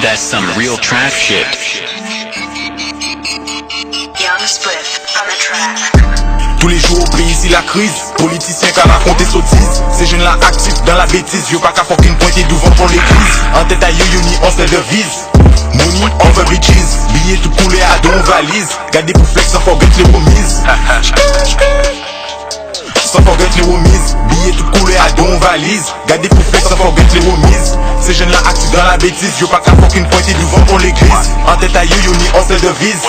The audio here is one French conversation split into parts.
That's some real trap shit. Young Spliff on the track. Tous les jours au pays ici la crise, politiciens qu'à raconter sottises. Ces jeunes là actifs dans la bêtise, yo pas qu'à fucking pointer devant pour l'église. En tête à yo ni on se devise. Money over bitches, billets tout coulé à don valise. Gardez pour flex sans forget les remises. Sans forget les remises, billets tout coulé à don valise. Gardez pour flex sans forget les remises. Ces jeunes là actifs dans la bêtise, yo pas qu'à fucking pointer devant pour l'église. En tête à yo ni on se devise.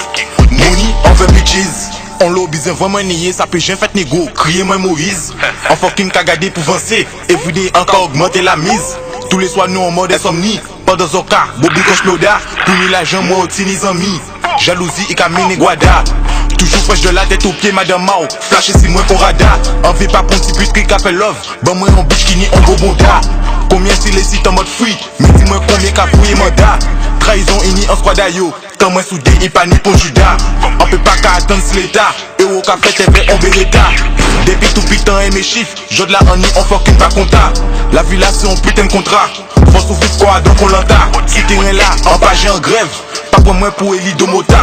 Money over bitches. On l'a besoin vraiment nier, ça peut jamais fait négo. Crier moi Moïse. En fucking cagadé pour avancer. Everyday encore augmenter la mise. Tous les soirs nous en mode insomnie. Pendant Zoka, Bobby Koshloda. Puni l'argent, moi au tini amis. Jalousie et camine guada. Toujours fraîche de la tête aux pieds, madame Mao. Flash si moi pour radar. Envie pas pour un petit pute qui appelle love. Bon moi en bitch qui ni en gros bonda. Combien si les sites en mode free. Mais dis-moi combien qu'a fouillé mandat. Trahison ini en squad ayo. Tant moins soudé, il pas ni pour Judas. On peut pas qu'à attendre si l'état. Et au café TV on beretta. Depuis tout putain et mes chiffres. J'ode la honey on fucking pas compta. La villa c'est un putain de contrat. Faut souffrir quoi donc on l'entend. Si t'es rien là, en page en grève. Pas pour moi pour Eli Domota.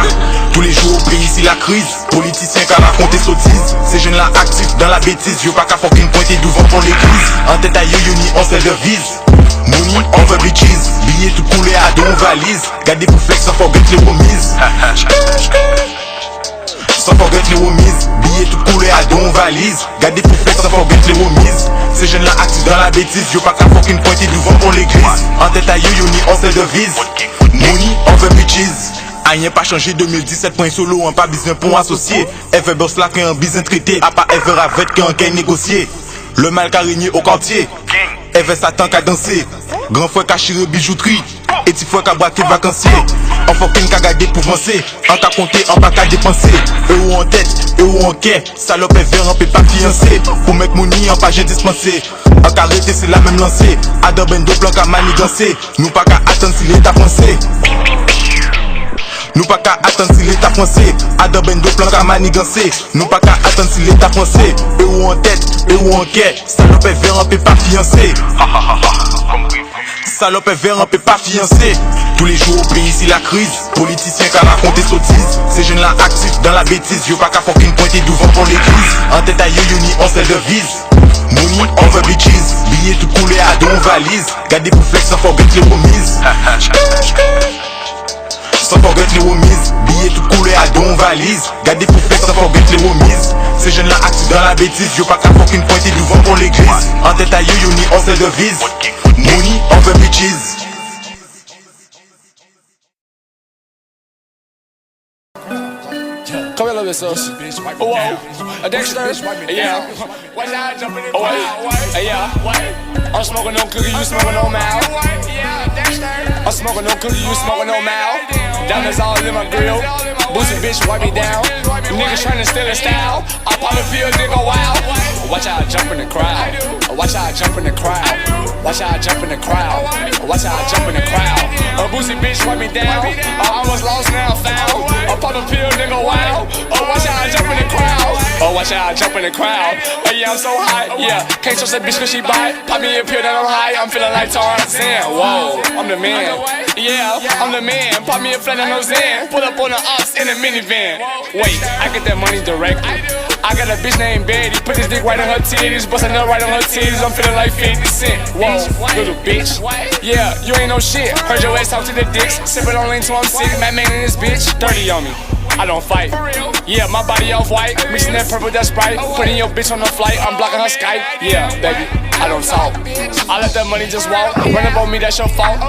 Tous les jours au pays ici la crise. Politiciens qu'à raconter sottises. Ces jeunes là actifs dans la bêtise. Yo pas qu'à fucking pointer devant pour l'église. En tête à yo ni on se devise. Money over bitches, billets tout coulé à don valise. Gardez pour flex sans forget les remises. Sans forget les remises, billets tout coulé à don valise. Gardez pour flex sans forget les remises. Ces jeunes là actifs dans la bêtise, yo pas qu'à fucking pointer devant pour l'église. En tête à yo ni on se devise. Money over bitches. Rien pas changé 2017 point solo, un pas besoin pour associer. Ever boss là qu'un business traité, à pas ever avec qu'un négocié. Le mal qu'a régné au quartier. Ever Satan qu'a dansé. Grand frère qu'a chiré bijouterie. Et petit frère qu'a braqué vacancier. En fucking qu'a gardé pour avancer. En qu'a compté, en pas qu'à dépenser. Eux ou en tête, eux ou en quai. Salope est vert, on peut pas fiancer. Pour mettre money, en pas j'ai dispensé. En qu'a arrêté, c'est la même lancée. Adam Bendo plan qu'a manigancé. Nous pas qu'à attendre si l'état français. Nous pas qu'à attendre si l'état français. Adam Bendo plan qu'à manigancé. Nous pas qu'à attendre si l'état français. Eux ou en tête, eux ou en quai. Salope est vert, on peut pas fiancer. Salope est vert, on peut pas fiancer. Tous les jours au pays ici la crise. Politiciens qu'à raconter sottises. Ces jeunes là actifs dans la bêtise. Yo pas qu'à fucking pointer devant pour l'église. En tête à yo ni on se devise. Money over bitches, billets tout coulé à don valise. Gardez pour flex sans forget les remises. Sans forget les remises, billets tout coulé à don valise. Gardez pour flex sans forget les remises. Ces jeunes là actifs dans la bêtise. Yo pas qu'à fucking pointer devant pour l'église. En tête à yo ni on se devise. Money over bitches. Come here a little bit, sus. Oh, whoa. A Dexter? Yeah. Oh, wait. Yeah. I'm smoking no cookie, you smoking no Mal. I'm smoking no cookie, you smoking no Mal. Diamonds all in my grill. Boosie bitch, wipe me down. Niggas tryna steal a style. I pop a pill, nigga, wow. Watch how I jump in the crowd. Watch how I jump in the crowd. Watch how I jump in the crowd. Watch how I jump in the crowd. A Boosie bitch, wipe me down. I almost lost, now found. I pop a pill, nigga, wow. Oh, watch how I jump in the crowd. Oh, watch how I jump in the crowd. Oh, yeah, I'm so hot, yeah. Can't trust that bitch cause she bite. Pop me a pill that I'm high. I'm feeling like Tarzan. Whoa, I'm the man. Yeah, I'm the man. Pop me a flat on no Zan. Pull up on the ops in a minivan. Wait, I get that money directly. I got a bitch named Betty. Put this dick right on her titties. Bustin' up right on her titties. I'm feeling like 50 Cent. Whoa, little bitch. Yeah, you ain't no shit. Heard your ass talk to the dicks. Sippin' on lean till I'm sick. Mad man in this bitch. Dirty on me. I don't fight. Yeah, my body off white. Mixing that purple, that Sprite. Putting your bitch on the flight. I'm blocking her Skype. Yeah, baby, I don't talk. I let that money just walk. Run up on me, that's your fault.